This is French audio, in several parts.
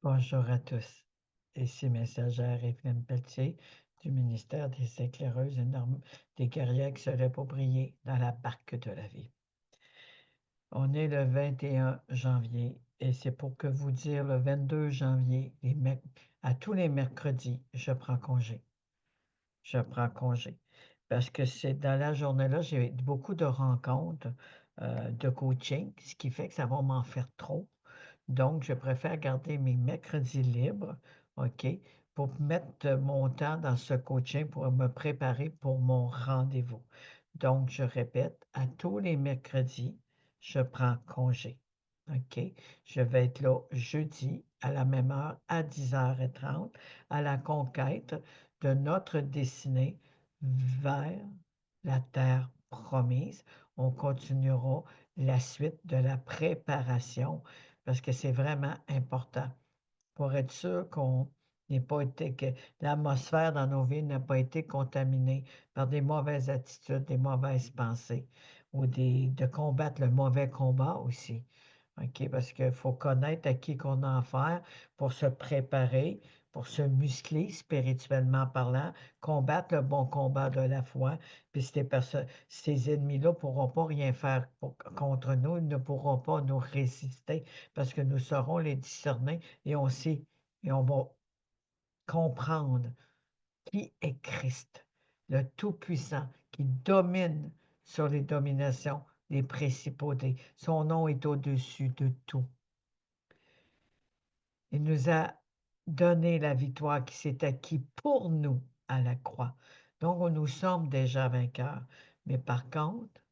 Bonjour à tous. Ici messagère Evelyne Pelletier du ministère des éclaireuses et des guerrières qui se lèvent pour briller dans la barque de la vie. On est le 21 janvier et c'est pour que vous dire le 22 janvier, à tous les mercredis, je prends congé. Je prends congé. Parce que c'est dans la journée-là, j'ai beaucoup de rencontres de coaching, ce qui fait que ça va m'en faire trop. Donc, je préfère garder mes mercredis libres, OK, pour mettre mon temps dans ce coaching pour me préparer pour mon rendez-vous. Donc, je répète, à tous les mercredis, je prends congé. OK? Je vais être là jeudi à la même heure, à 10h30, à la conquête de notre destinée vers la terre promise. On continuera la suite de la préparation parce que c'est vraiment important pour être sûr qu'on n'ait pas été, que l'atmosphère dans nos vies n'a pas été contaminée par des mauvaises attitudes, des mauvaises pensées ou de combattre le mauvais combat aussi. OK? Parce qu'il faut connaître à qui qu'on a affaire pour se préparer, pour se muscler spirituellement parlant, combattre le bon combat de la foi. Puis ces ennemis-là ne pourront pas rien faire contre nous, ils ne pourront pas nous résister parce que nous saurons les discerner et on sait et on va comprendre qui est Christ, le Tout-Puissant, qui domine sur les dominations, les principautés. Son nom est au-dessus de tout. Il nous a donné la victoire qui s'est acquise pour nous à la croix. Donc, nous sommes déjà vainqueurs. Mais par contre,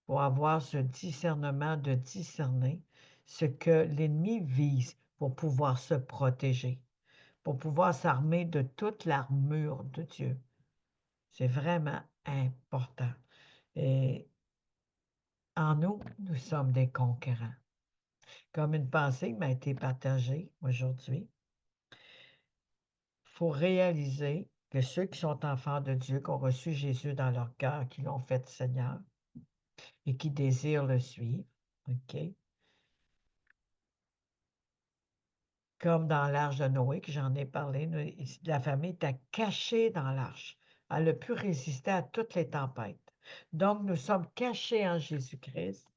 pour avoir ce discernement de discerner ce que l'ennemi vise pour pouvoir se protéger, pour pouvoir s'armer de toute l'armure de Dieu. C'est vraiment important. Et en nous, nous sommes des conquérants. Comme une pensée m'a été partagée aujourd'hui, il faut réaliser que ceux qui sont enfants de Dieu, qui ont reçu Jésus dans leur cœur, qui l'ont fait Seigneur et qui désirent le suivre, OK? Comme dans l'arche de Noé, que j'en ai parlé, la famille était cachée dans l'arche. Elle a pu résister à toutes les tempêtes. Donc, nous sommes cachés en Jésus-Christ.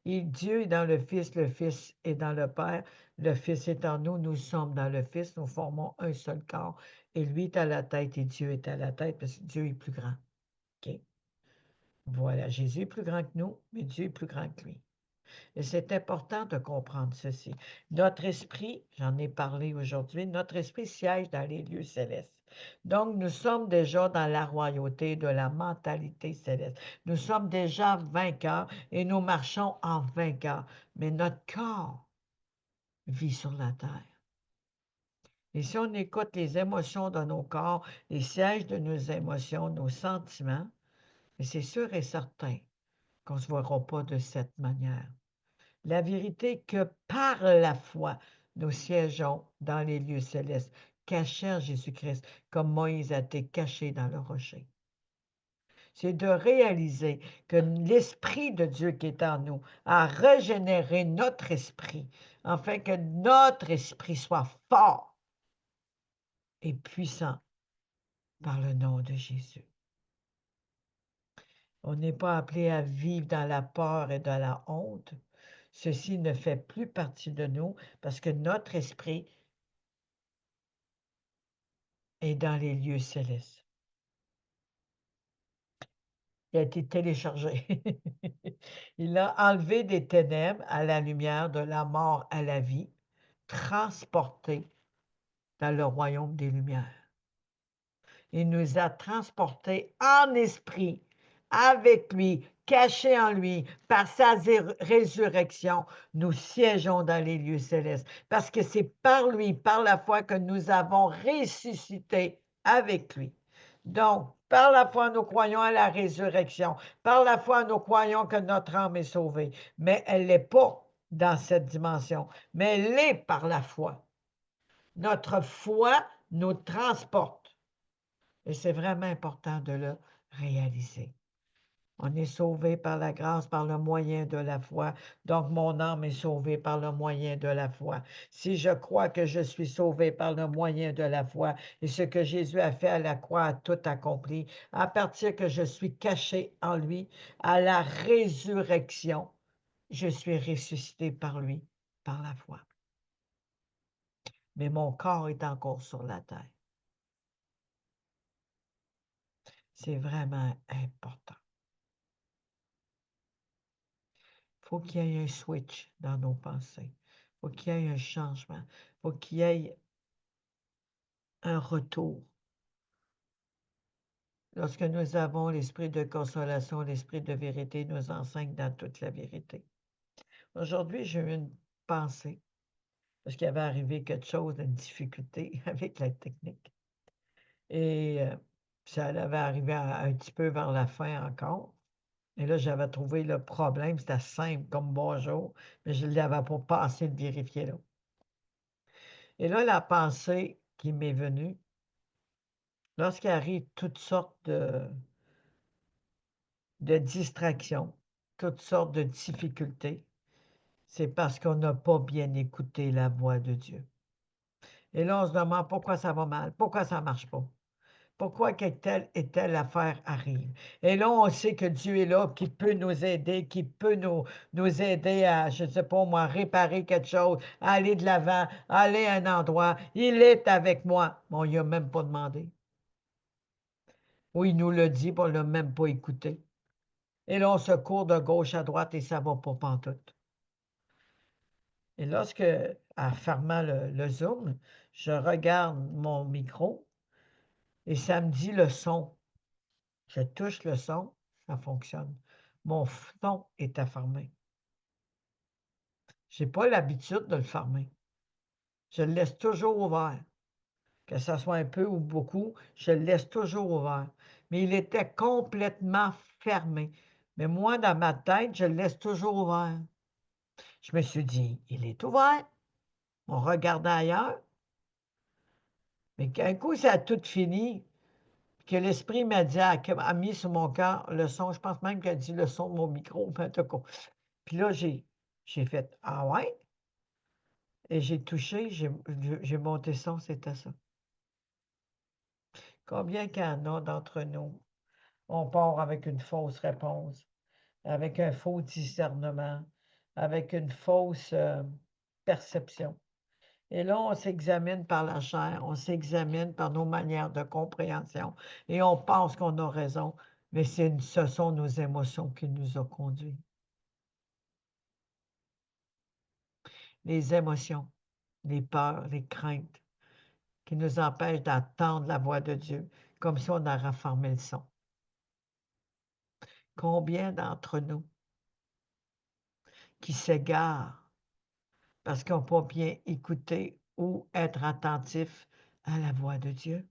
Et Dieu est dans le Fils est dans le Père, le Fils est en nous, nous sommes dans le Fils, nous formons un seul corps. Et lui est à la tête et Dieu est à la tête parce que Dieu est plus grand. OK? Voilà, Jésus est plus grand que nous, mais Dieu est plus grand que lui. Et c'est important de comprendre ceci. Notre esprit, j'en ai parlé aujourd'hui, notre esprit siège dans les lieux célestes. Donc, nous sommes déjà dans la royauté de la mentalité céleste. Nous sommes déjà vainqueurs et nous marchons en vainqueurs. Mais notre corps vit sur la terre. Et si on écoute les émotions de nos corps, les sièges de nos émotions, nos sentiments, c'est sûr et certain qu'on ne se verra pas de cette manière. La vérité que par la foi, nous siégeons dans les lieux célestes, cachés en Jésus-Christ, comme Moïse a été caché dans le rocher. C'est de réaliser que l'Esprit de Dieu qui est en nous a régénéré notre esprit, afin que notre esprit soit fort et puissant par le nom de Jésus. On n'est pas appelé à vivre dans la peur et dans la honte. Ceci ne fait plus partie de nous parce que notre esprit est dans les lieux célestes. Il a été téléchargé. Il a enlevé des ténèbres à la lumière, de la mort à la vie, transporté dans le royaume des lumières. Il nous a transportés en esprit, avec lui, cachés en lui, par sa résurrection. Nous siégeons dans les lieux célestes, parce que c'est par lui, par la foi, que nous avons ressuscité avec lui. Donc, par la foi, nous croyons à la résurrection. Par la foi, nous croyons que notre âme est sauvée. Mais elle n'est pas dans cette dimension, mais elle est par la foi. Notre foi nous transporte. Et c'est vraiment important de le réaliser. On est sauvé par la grâce, par le moyen de la foi. Donc, mon âme est sauvée par le moyen de la foi. Si je crois que je suis sauvé par le moyen de la foi et ce que Jésus a fait à la croix a tout accompli, à partir que je suis caché en lui, à la résurrection, je suis ressuscité par lui, par la foi. Mais mon corps est encore sur la terre. C'est vraiment important. Il faut qu'il y ait un switch dans nos pensées. Il faut qu'il y ait un changement. Il faut qu'il y ait un retour. Lorsque nous avons l'esprit de consolation, l'esprit de vérité nous enseigne dans toute la vérité. Aujourd'hui, j'ai eu une pensée, parce qu'il avait arrivé quelque chose, une difficulté avec la technique. Et ça avait arrivé un petit peu vers la fin encore. Et là, j'avais trouvé le problème, c'était simple comme bonjour, mais je ne l'avais pas pensé de vérifier là. Et là, la pensée qui m'est venue, lorsqu'il arrive toutes sortes de distractions, toutes sortes de difficultés, c'est parce qu'on n'a pas bien écouté la voix de Dieu. Et là, on se demande pourquoi ça va mal, pourquoi ça ne marche pas, pourquoi que telle et telle affaire arrive. Et là, on sait que Dieu est là, qui peut nous aider, qui peut nous aider à, je ne sais pas moi, réparer quelque chose, à aller de l'avant, à aller à un endroit. Il est avec moi. Mais on ne lui a même pas demandé. Ou il nous le dit, puis on ne l'a même pas écouté. Et là, on se court de gauche à droite et ça ne va pas pantoute. Et lorsque, en fermant le Zoom, je regarde mon micro et ça me dit le son. Je touche le son, ça fonctionne. Mon son est fermé. Je n'ai pas l'habitude de le fermer. Je le laisse toujours ouvert. Que ça soit un peu ou beaucoup, je le laisse toujours ouvert. Mais il était complètement fermé. Mais moi, dans ma tête, je le laisse toujours ouvert. Je me suis dit, il est ouvert. On regardait ailleurs. Mais qu'un coup, ça a tout fini, que l'esprit m'a dit, a mis sur mon cœur le son. Je pense même qu'il a dit le son de mon micro. En tout cas. Puis là, j'ai fait, ah ouais? Et j'ai touché, j'ai monté son, c'était ça. Combien qu'il y en a d'entre nous, on part avec une fausse réponse, avec un faux discernement, avec une fausse perception. Et là, on s'examine par la chair, on s'examine par nos manières de compréhension et on pense qu'on a raison, mais ce sont nos émotions qui nous ont conduits. Les émotions, les peurs, les craintes qui nous empêchent d'entendre la voix de Dieu, comme si on avait fermé le son. Combien d'entre nous qui s'égarent parce qu'ils n'ont pas bien écouté ou être attentifs à la voix de Dieu?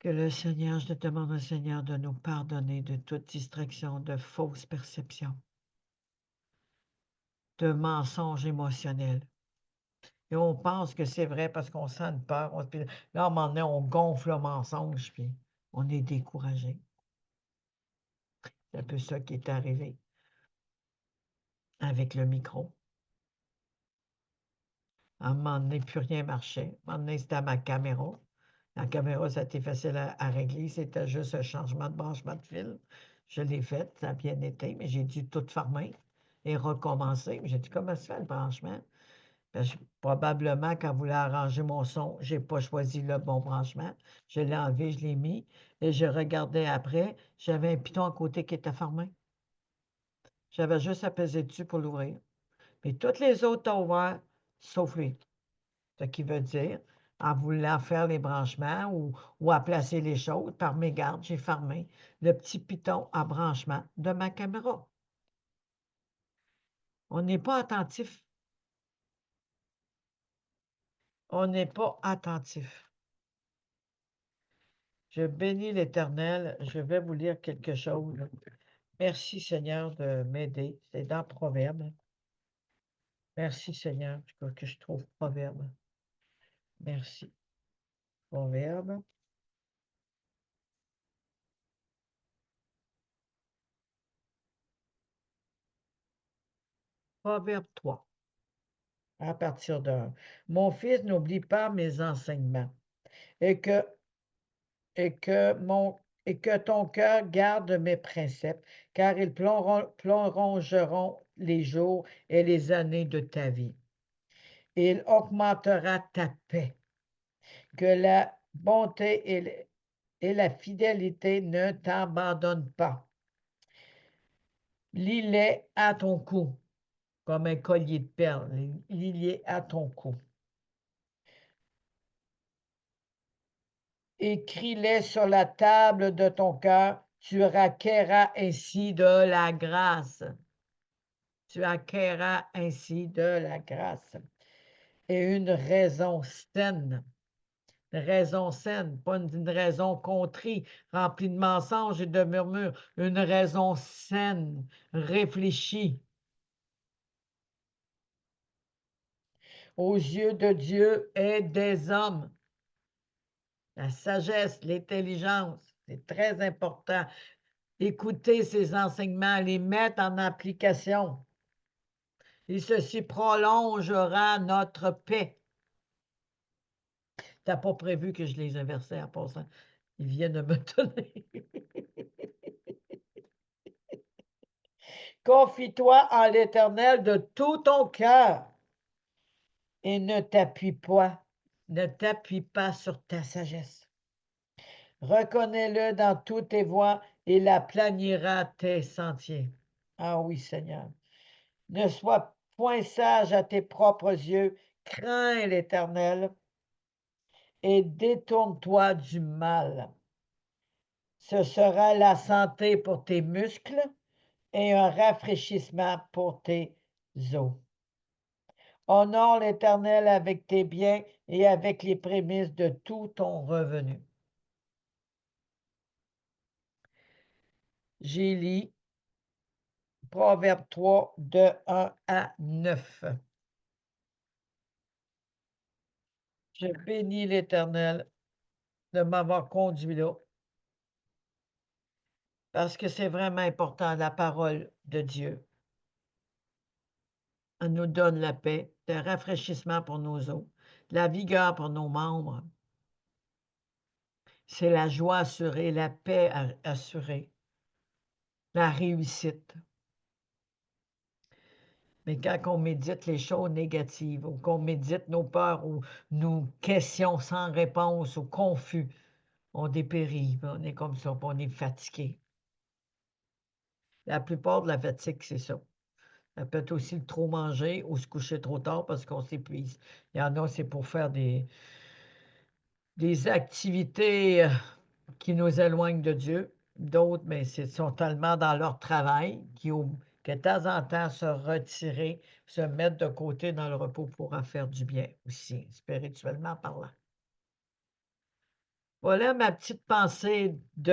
Que le Seigneur, je demande au Seigneur de nous pardonner de toute distraction, de fausses perceptions, de mensonges émotionnels. Et on pense que c'est vrai parce qu'on sent une peur. Puis là, à un moment donné, on gonfle le mensonge, puis on est découragé. C'est un peu ça qui est arrivé avec le micro. À un moment donné, plus rien marchait. À un moment donné, c'était ma caméra. La caméra, ça a été facile à régler. C'était juste un changement de branchement de fil. Je l'ai fait, ça a bien été, mais j'ai dû tout fermer et recommencer. J'ai dit, comment se fait le branchement? Parce que probablement, quand vous voulez arranger mon son, je n'ai pas choisi le bon branchement. Je l'ai enlevé, je l'ai mis. Et je regardais après, j'avais un piton à côté qui était fermé. J'avais juste à peser dessus pour l'ouvrir. Mais toutes les autres ont ouvert, sauf lui. Ce qui veut dire, en voulant faire les branchements ou à placer les choses, par mégarde, j'ai fermé le petit piton à branchement de ma caméra. On n'est pas attentif. On n'est pas attentif. Je bénis l'Éternel. Je vais vous lire quelque chose. Merci Seigneur de m'aider. C'est dans Proverbe. Merci Seigneur que je trouve Proverbe. Merci. Proverbe. Proverbe 3, à partir de 1. Mon fils, n'oublie pas mes enseignements et que, et que ton cœur garde mes préceptes, car ils prolongeront les jours et les années de ta vie. Il augmentera ta paix, que la bonté et la fidélité ne t'abandonnent pas. Lis-les à ton cou, comme un collier de perles, lis-les à ton cou. Écris-les sur la table de ton cœur, tu acquerras ainsi de la grâce. Tu acquerras ainsi de la grâce. Et une raison saine. Une raison saine, pas une raison contrie, remplie de mensonges et de murmures. Une raison saine, réfléchie. Aux yeux de Dieu et des hommes. La sagesse, l'intelligence, c'est très important. Écouter ces enseignements, les mettre en application. Et ceci prolongera notre paix. Tu n'as pas prévu que je les inversais en passant. Ils viennent de me donner. Confie-toi en l'Éternel de tout ton cœur et ne t'appuie pas sur ta sagesse. Reconnais-le dans toutes tes voies et il aplanira tes sentiers. Ah oui, Seigneur. Ne sois point sage à tes propres yeux, crains l'Éternel et détourne-toi du mal. Ce sera la santé pour tes muscles et un rafraîchissement pour tes os. Honore l'Éternel avec tes biens et avec les prémices de tout ton revenu. J'ai lu Proverbe 3, de 1 à 9. Je bénis l'Éternel de m'avoir conduit là, parce que c'est vraiment important, la parole de Dieu. Elle nous donne la paix, le rafraîchissement pour nos os, la vigueur pour nos membres. C'est la joie assurée, la paix assurée, la réussite. Mais quand on médite les choses négatives, ou qu'on médite nos peurs, ou nos questions sans réponse, ou confus, on dépérit, on est comme ça, puis on est fatigué. La plupart de la fatigue, c'est ça. Ça peut être aussi le trop manger ou se coucher trop tard parce qu'on s'épuise. Il y en a, c'est pour faire des activités qui nous éloignent de Dieu. D'autres, mais sont tellement dans leur travail que de temps en temps, se retirer, se mettre de côté dans le repos pourra faire du bien aussi, spirituellement parlant. Voilà ma petite pensée de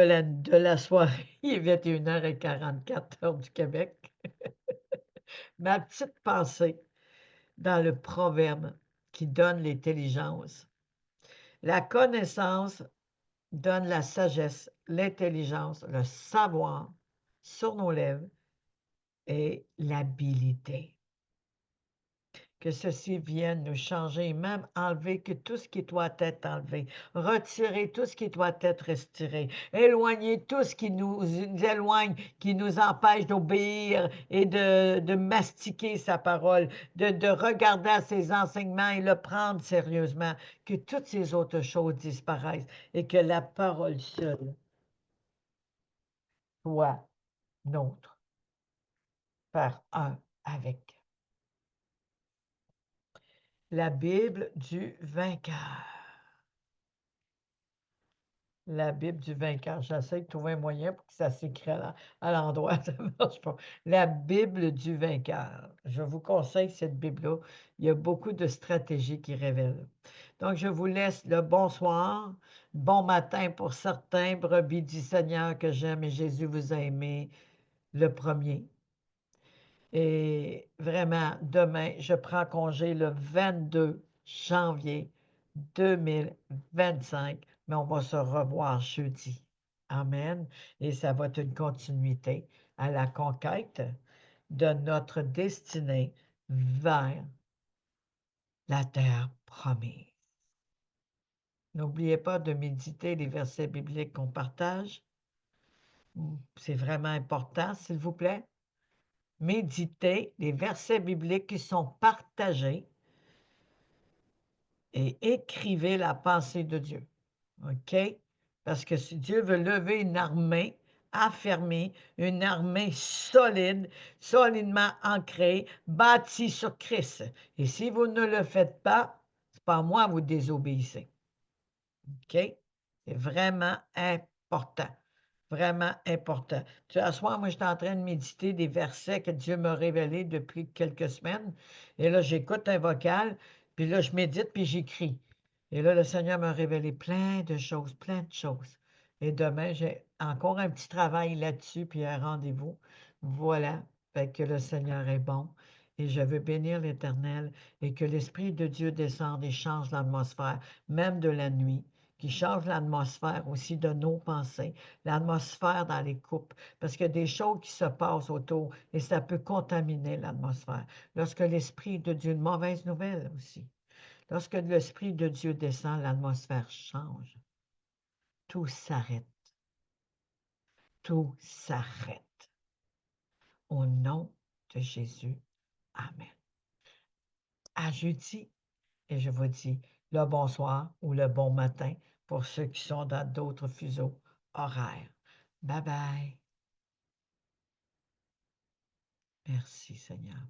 la soirée. Il est 21h44, heure du Québec. Ma petite pensée dans le proverbe qui donne l'intelligence. La connaissance donne la sagesse, l'intelligence, le savoir sur nos lèvres et l'habilité. Que ceci vienne nous changer, même enlever que tout ce qui doit être enlevé, retirer tout ce qui doit être retiré, éloigner tout ce qui nous éloigne, qui nous empêche d'obéir et de mastiquer sa parole, de regarder à ses enseignements et le prendre sérieusement, que toutes ces autres choses disparaissent et que la parole seule soit nôtre, faire un avec. La Bible du vainqueur. La Bible du vainqueur. J'essaie de trouver un moyen pour que ça s'écrit à l'endroit, ça ne marche pas. La Bible du vainqueur. Je vous conseille cette Bible-là. Il y a beaucoup de stratégies qui révèlent. Donc, je vous laisse le bonsoir, bon matin pour certains, brebis du Seigneur que j'aime et Jésus vous a aimé le premier. Et vraiment, demain, je prends congé le 22 janvier 2025, mais on va se revoir jeudi. Amen. Et ça va être une continuité à la conquête de notre destinée vers la terre promise. N'oubliez pas de méditer les versets bibliques qu'on partage. C'est vraiment important, s'il vous plaît. Méditez les versets bibliques qui sont partagés et écrivez la pensée de Dieu. OK? Parce que si Dieu veut lever une armée affermie, une armée solide, solidement ancrée, bâtie sur Christ. Et si vous ne le faites pas, c'est pas moi, vous désobéissez. OK? C'est vraiment important. Vraiment important. Tu sais, à ce soir, moi, j'étais en train de méditer des versets que Dieu m'a révélés depuis quelques semaines. Et là, j'écoute un vocal, puis là, je médite, puis j'écris. Et là, le Seigneur m'a révélé plein de choses, plein de choses. Et demain, j'ai encore un petit travail là-dessus, puis un rendez-vous. Voilà. Fait que le Seigneur est bon. Et je veux bénir l'Éternel et que l'Esprit de Dieu descende et change l'atmosphère, même de la nuit, qui change l'atmosphère aussi de nos pensées, l'atmosphère dans les couples, parce qu'il y a des choses qui se passent autour et ça peut contaminer l'atmosphère. Lorsque l'Esprit de Dieu, une mauvaise nouvelle aussi, lorsque l'Esprit de Dieu descend, l'atmosphère change. Tout s'arrête. Tout s'arrête. Au nom de Jésus. Amen. À jeudi, et je vous dis le bonsoir ou le bon matin pour ceux qui sont dans d'autres fuseaux horaires. Bye bye. Merci Seigneur.